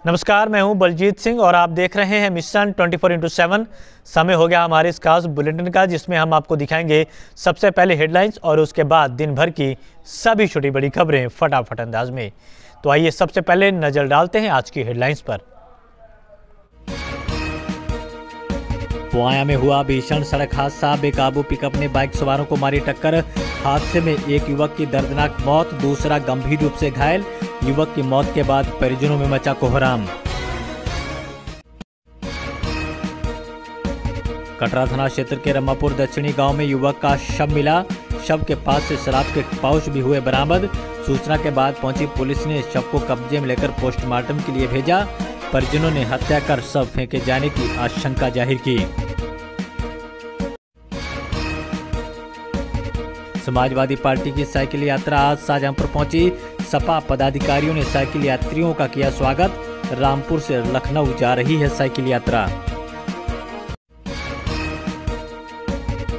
नमस्कार, मैं हूं बलजीत सिंह और आप देख रहे हैं मिशन 24x7। समय हो गया हमारे इस खास बुलेटिन का, जिसमें हम आपको दिखाएंगे सबसे पहले हेडलाइंस और उसके बाद दिन भर की सभी छोटी बड़ी खबरें फटाफट अंदाज में। तो आइए सबसे पहले नजर डालते हैं आज की हेडलाइंस पर। पुआया में हुआ भीषण सड़क हादसा, बेकाबू पिकअप ने बाइक सवारों को मारी टक्कर। हादसे में एक युवक की दर्दनाक मौत, दूसरा गंभीर रूप से घायल। युवक की मौत के बाद परिजनों में मचा कोहराम। कटरा थाना क्षेत्र के रमापुर दक्षिणी गांव में युवक का शव मिला। शव के पास से शराब के पाउच भी हुए बरामद। सूचना के बाद पहुंची पुलिस ने शव को कब्जे में लेकर पोस्टमार्टम के लिए भेजा। परिजनों ने हत्या कर शव फेंके जाने की आशंका जाहिर की। समाजवादी पार्टी की साइकिल यात्रा आज शाहजहांपुर पहुंची। सपा पदाधिकारियों ने साइकिल यात्रियों का किया स्वागत। रामपुर से लखनऊ जा रही है साइकिल यात्रा।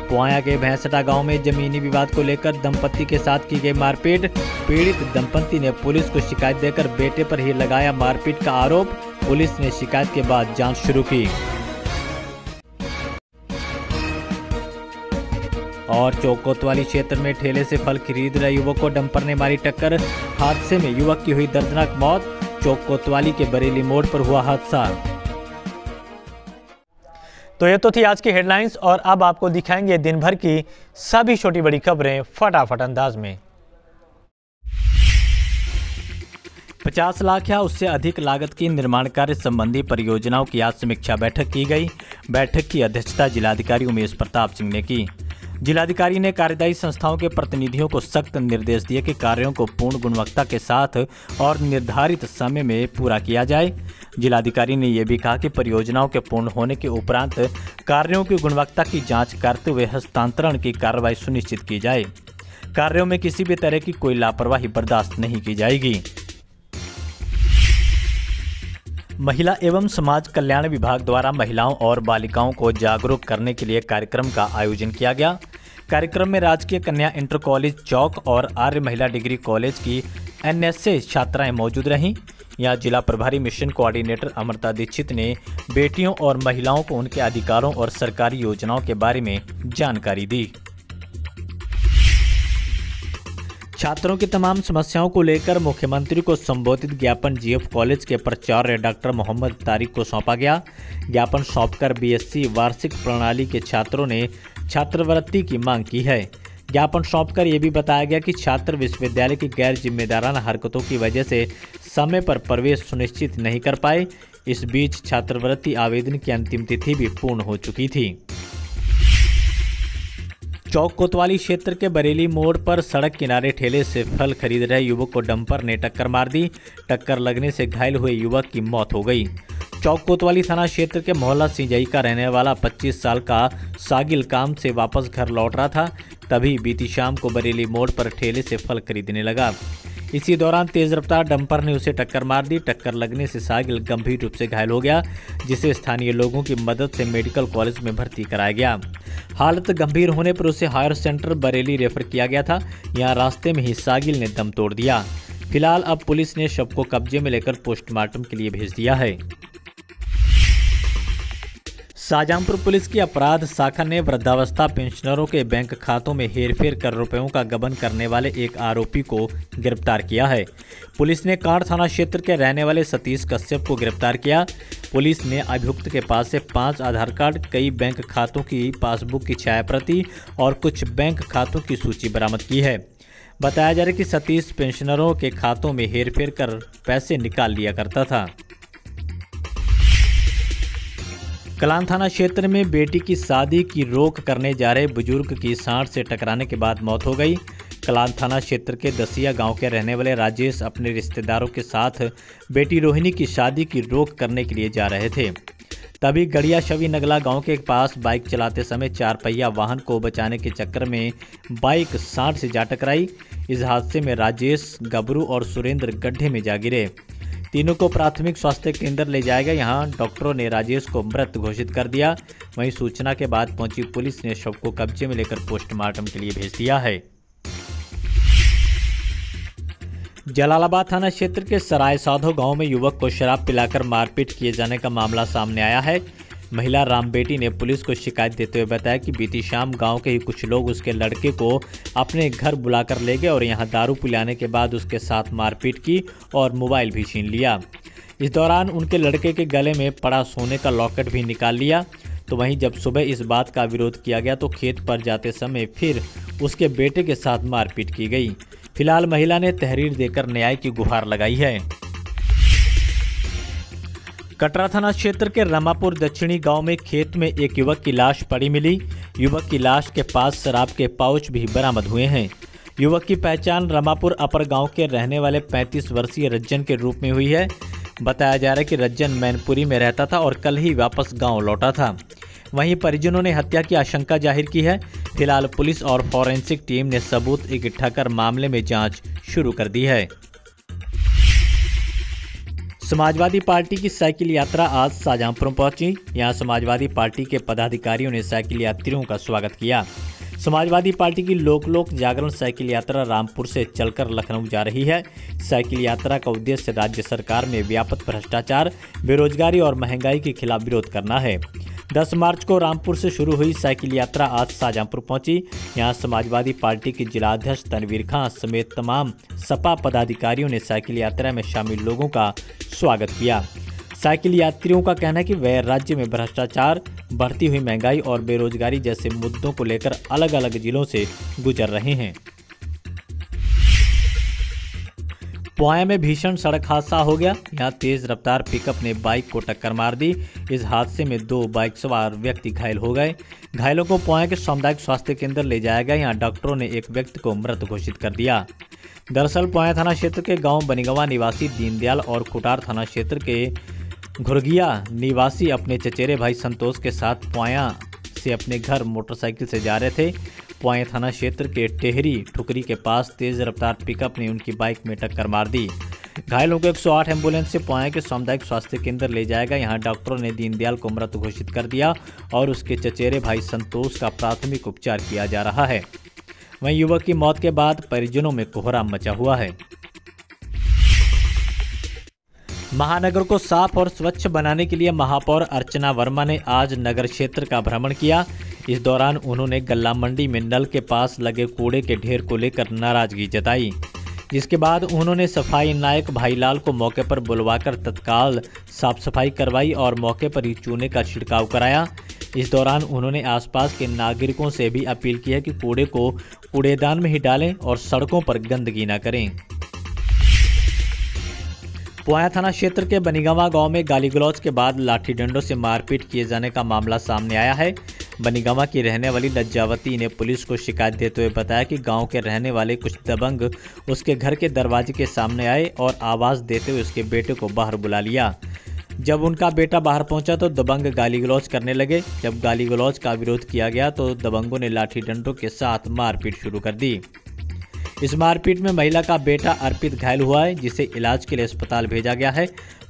पुआया के भैंसटा गांव में जमीनी विवाद को लेकर दंपति के साथ की गई मारपीट। पीड़ित दंपति ने पुलिस को शिकायत देकर बेटे पर ही लगाया मारपीट का आरोप। पुलिस ने शिकायत के बाद जांच शुरू की। और चौक कोतवाली क्षेत्र में ठेले से फल खरीद रहे युवक को डंपर ने मारी टक्कर। हादसे में युवक की हुई दर्दनाक मौत। चौक कोतवाली के बरेली मोड़ पर हुआ हादसा। तो ये तो थी आज की हेडलाइंस और अब आपको दिखाएंगे दिन भर की सभी छोटी बड़ी खबरें फटाफट अंदाज में। 50 लाख या उससे अधिक लागत की निर्माण कार्य संबंधी परियोजनाओं की आज समीक्षा बैठक की गई। बैठक की अध्यक्षता जिलाधिकारी उमेश प्रताप सिंह ने की। जिलाधिकारी ने कार्यदायी संस्थाओं के प्रतिनिधियों को सख्त निर्देश दिए कि कार्यों को पूर्ण गुणवत्ता के साथ और निर्धारित समय में पूरा किया जाए। जिलाधिकारी ने यह भी कहा कि परियोजनाओं के पूर्ण होने के उपरांत कार्यों की गुणवत्ता की जांच करते हुए हस्तांतरण की कार्रवाई सुनिश्चित की जाए। कार्यों में किसी भी तरह की कोई लापरवाही बर्दाश्त नहीं की जाएगी। महिला एवं समाज कल्याण विभाग द्वारा महिलाओं और बालिकाओं को जागरूक करने के लिए कार्यक्रम का आयोजन किया गया। कार्यक्रम में राजकीय कन्या इंटर कॉलेज चौक और आर्य महिला डिग्री कॉलेज की NSA छात्राएं मौजूद रहीं। यहाँ जिला प्रभारी मिशन कोऑर्डिनेटर अमृता दीक्षित ने बेटियों और महिलाओं को उनके अधिकारों और सरकारी योजनाओं के बारे में जानकारी दी। छात्रों की तमाम समस्याओं को लेकर मुख्यमंत्री को संबोधित ज्ञापन GF कॉलेज के प्राचार्य डॉक्टर मोहम्मद तारिक को सौंपा गया। ज्ञापन सौंपकर BSc वार्षिक प्रणाली के छात्रों ने छात्रवृत्ति की मांग की है। ज्ञापन सौंपकर यह भी बताया गया कि छात्र विश्वविद्यालय की गैर जिम्मेदाराना हरकतों की वजह से समय पर प्रवेश सुनिश्चित नहीं कर पाए। इस बीच छात्रवृत्ति आवेदन की अंतिम तिथि भी पूर्ण हो चुकी थी। चौक कोतवाली क्षेत्र के बरेली मोड़ पर सड़क किनारे ठेले से फल खरीद रहे युवक को डंपर ने टक्कर मार दी। टक्कर लगने से घायल हुए युवक की मौत हो गई। चौक कोतवाली थाना क्षेत्र के मोहल्ला सिंजई का रहने वाला 25 साल का सागिल काम से वापस घर लौट रहा था। तभी बीती शाम को बरेली मोड़ पर ठेले से फल खरीदने लगा। इसी दौरान तेज रफ्तार डंपर ने उसे टक्कर मार दी। टक्कर लगने से सागिल गंभीर रूप से घायल हो गया, जिसे स्थानीय लोगों की मदद से मेडिकल कॉलेज में भर्ती कराया गया। हालत गंभीर होने पर उसे हायर सेंटर बरेली रेफर किया गया था। यहाँ रास्ते में ही सागिल ने दम तोड़ दिया। फिलहाल अब पुलिस ने शव को कब्जे में लेकर पोस्टमार्टम के लिए भेज दिया है। शाहजहांपुर पुलिस की अपराध शाखा ने वृद्धावस्था पेंशनरों के बैंक खातों में हेरफेर कर रुपयों का गबन करने वाले एक आरोपी को गिरफ्तार किया है। पुलिस ने कांड थाना क्षेत्र के रहने वाले सतीश कश्यप को गिरफ्तार किया। पुलिस ने अभियुक्त के पास से 5 आधार कार्ड, कई बैंक खातों की पासबुक की छायाप्रति और कुछ बैंक खातों की सूची बरामद की है। बताया जा रहा है कि सतीश पेंशनरों के खातों में हेरफेर कर पैसे निकाल लिया करता था। कलान थाना क्षेत्र में बेटी की शादी की रोक करने जा रहे बुजुर्ग की सांड से टकराने के बाद मौत हो गई। कलान थाना क्षेत्र के दसिया गांव के रहने वाले राजेश अपने रिश्तेदारों के साथ बेटी रोहिणी की शादी की रोक करने के लिए जा रहे थे। तभी गड़िया शवी नगला गांव के पास बाइक चलाते समय 4 पहिया वाहन को बचाने के चक्कर में बाइक सांड से जा टकराई। इस हादसे में राजेश, गबरू और सुरेंद्र गड्ढे में जा गिरे। तीनों को प्राथमिक स्वास्थ्य केंद्र ले जाया गया। यहाँ डॉक्टरों ने राजेश को मृत घोषित कर दिया। वहीं सूचना के बाद पहुंची पुलिस ने शव को कब्जे में लेकर पोस्टमार्टम के लिए भेज दिया है। जलालाबाद थाना क्षेत्र के सराय साधो गांव में युवक को शराब पिलाकर मारपीट किए जाने का मामला सामने आया है। महिला राम बेटी ने पुलिस को शिकायत देते हुए बताया कि बीती शाम गांव के ही कुछ लोग उसके लड़के को अपने घर बुलाकर ले गए और यहां दारू पिलाने के बाद उसके साथ मारपीट की और मोबाइल भी छीन लिया। इस दौरान उनके लड़के के गले में पड़ा सोने का लॉकेट भी निकाल लिया। तो वहीं जब सुबह इस बात का विरोध किया गया तो खेत पर जाते समय फिर उसके बेटे के साथ मारपीट की गई। फिलहाल महिला ने तहरीर देकर न्याय की गुहार लगाई है। कटरा थाना क्षेत्र के रमापुर दक्षिणी गांव में खेत में एक युवक की लाश पड़ी मिली। युवक की लाश के पास शराब के पाउच भी बरामद हुए हैं। युवक की पहचान रमापुर अपर गांव के रहने वाले 35 वर्षीय रज्जन के रूप में हुई है। बताया जा रहा है कि रज्जन मैनपुरी में रहता था और कल ही वापस गांव लौटा था। वहीं परिजनों ने हत्या की आशंका जाहिर की है। फिलहाल पुलिस और फॉरेंसिक टीम ने सबूत इकट्ठा कर मामले में जांच शुरू कर दी है। समाजवादी पार्टी की साइकिल यात्रा आज शाहजहांपुर पहुंची। यहां समाजवादी पार्टी के पदाधिकारियों ने साइकिल यात्रियों का स्वागत किया। समाजवादी पार्टी की लोक जागरण साइकिल यात्रा रामपुर से चलकर लखनऊ जा रही है। साइकिल यात्रा का उद्देश्य राज्य सरकार में व्यापक भ्रष्टाचार, बेरोजगारी और महंगाई के खिलाफ विरोध करना है। 10 मार्च को रामपुर से शुरू हुई साइकिल यात्रा आज शाहजहांपुर पहुंची। यहां समाजवादी पार्टी के जिलाध्यक्ष तनवीर खां समेत तमाम सपा पदाधिकारियों ने साइकिल यात्रा में शामिल लोगों का स्वागत किया। साइकिल यात्रियों का कहना है कि वह राज्य में भ्रष्टाचार, बढ़ती हुई महंगाई और बेरोजगारी जैसे मुद्दों को लेकर अलग अलग जिलों से गुजर रहे हैं। पोया में भीषण सड़क हादसा हो गया। यहां तेज रफ्तार पिकअप ने बाइक को टक्कर मार दी। इस हादसे में 2 बाइक सवार व्यक्ति घायल हो गए। घायलों को पोया के सामुदायिक स्वास्थ्य केंद्र ले जाया गया। यहां डॉक्टरों ने एक व्यक्ति को मृत घोषित कर दिया। दरअसल पोया थाना क्षेत्र के गांव बनीगवा निवासी दीनदयाल और कुटार थाना क्षेत्र के घुरगिया निवासी अपने चचेरे भाई संतोष के साथ पोया से अपने घर मोटरसाइकिल से जा रहे थे। पोया थाना क्षेत्र के टेहरी ठुकरी के पास तेज रफ्तार पिकअप ने उनकी बाइक में टक्कर मार दी। घायलों को 108 एम्बुलेंस से पोया के सामुदायिक स्वास्थ्य केंद्र ले जाएगा। यहां डॉक्टरों ने दीनदयाल को मृत घोषित कर दिया और उसके चचेरे भाई संतोष का प्राथमिक उपचार किया जा रहा है। वहीं युवक की मौत के बाद परिजनों में कोहराम मचा हुआ है। महानगर को साफ और स्वच्छ बनाने के लिए महापौर अर्चना वर्मा ने आज नगर क्षेत्र का भ्रमण किया। इस दौरान उन्होंने गल्ला मंडी में नल के पास लगे कूड़े के ढेर को लेकर नाराजगी जताई, जिसके बाद उन्होंने सफाई नायक भाईलाल को मौके पर बुलवाकर तत्काल साफ सफाई करवाई और मौके पर ही चूने का छिड़काव कराया। इस दौरान उन्होंने आसपास के नागरिकों से भी अपील की है कि कूड़े को कूड़ेदान में ही डालें और सड़कों पर गंदगी न करें। पोया थाना क्षेत्र के बनीगवा गांव में गाली गलौज के बाद लाठी डंडों से मारपीट किए जाने का मामला सामने आया है। बनीगवा की रहने वाली लज्जावती ने पुलिस को शिकायत देते हुए बताया कि गांव के रहने वाले कुछ दबंग उसके घर के दरवाजे के सामने आए और आवाज़ देते हुए उसके बेटे को बाहर बुला लिया। जब उनका बेटा बाहर पहुंचा तो दबंग गाली गलौज करने लगे। जब गाली गलौज का विरोध किया गया तो दबंगों ने लाठी डंडों के साथ मारपीट शुरू कर दी। इस मारपीट में महिला का बेटा अर्पित घायल हुआ है, जिसे इलाज के लिए अस्पताल भेजा गया है।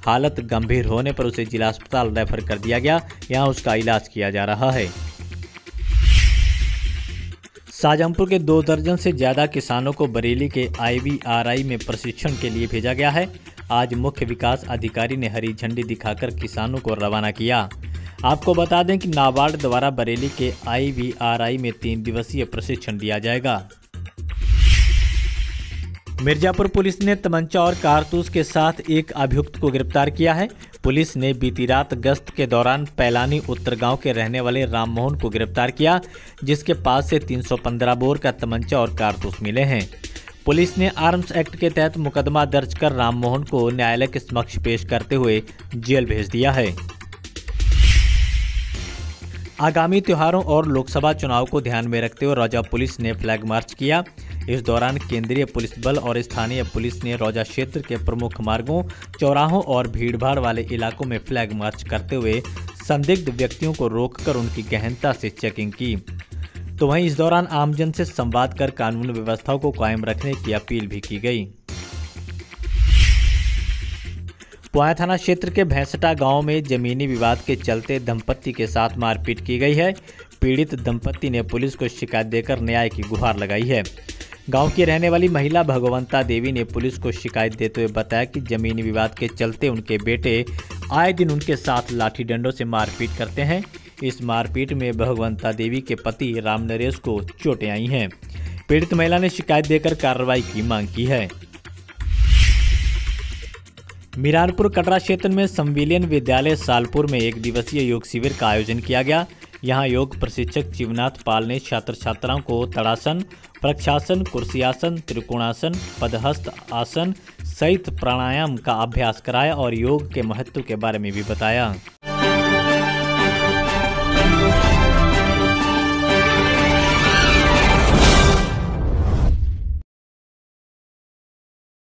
हालत गंभीर होने पर उसे जिला अस्पताल रेफर कर दिया गया। यहां उसका इलाज किया जा रहा है। शाहजहांपुर के 2 दर्जन से ज़्यादा किसानों को बरेली के IVRI में प्रशिक्षण के लिए भेजा गया है। आज मुख्य विकास अधिकारी ने हरी झंडी दिखाकर किसानों को रवाना किया। आपको बता दें कि नाबार्ड द्वारा बरेली के IVRI में 3 दिवसीय प्रशिक्षण दिया जाएगा। मिर्जापुर पुलिस ने तमंचा और कारतूस के साथ एक अभियुक्त को गिरफ्तार किया है। पुलिस ने बीती रात गश्त के दौरान पैलानी उत्तर गांव के रहने वाले राममोहन को गिरफ्तार किया, जिसके पास से 315 बोर का तमंचा और कारतूस मिले हैं। पुलिस ने आर्म्स एक्ट के तहत मुकदमा दर्ज कर राममोहन को न्यायालय के समक्ष पेश करते हुए जेल भेज दिया है। आगामी त्योहारों और लोकसभा चुनाव को ध्यान में रखते हुए रौजा पुलिस ने फ्लैग मार्च किया। इस दौरान केंद्रीय पुलिस बल और स्थानीय पुलिस ने रौजा क्षेत्र के प्रमुख मार्गों, चौराहों और भीड़भाड़ वाले इलाकों में फ्लैग मार्च करते हुए संदिग्ध व्यक्तियों को रोककर उनकी गहनता से चेकिंग की। तो वहीं इस दौरान आमजन से संवाद कर कानून व्यवस्था को कायम रखने की अपील भी की गई। पोया थाना क्षेत्र के भैंसटा गांव में जमीनी विवाद के चलते दंपत्ति के साथ मारपीट की गई है। पीड़ित दंपत्ति ने पुलिस को शिकायत देकर न्याय की गुहार लगाई है। गांव की रहने वाली महिला भगवंता देवी ने पुलिस को शिकायत देते हुए बताया कि जमीनी विवाद के चलते उनके बेटे आए दिन उनके साथ लाठी डंडों से मारपीट करते हैं। इस मारपीट में भगवंता देवी के पति राम नरेश को चोटें आई हैं। पीड़ित महिला ने शिकायत देकर कार्रवाई की मांग की है। मीरानपुर कटरा क्षेत्र में संविलियन विद्यालय सालपुर में एक दिवसीय योग शिविर का आयोजन किया गया। यहां योग प्रशिक्षक शिवनाथ पाल ने छात्र छात्राओं को तड़ासन, प्रक्षासन, कुर्सियासन, त्रिकोणासन, पदहस्त आसन सहित प्राणायाम का अभ्यास कराया और योग के महत्व के बारे में भी बताया।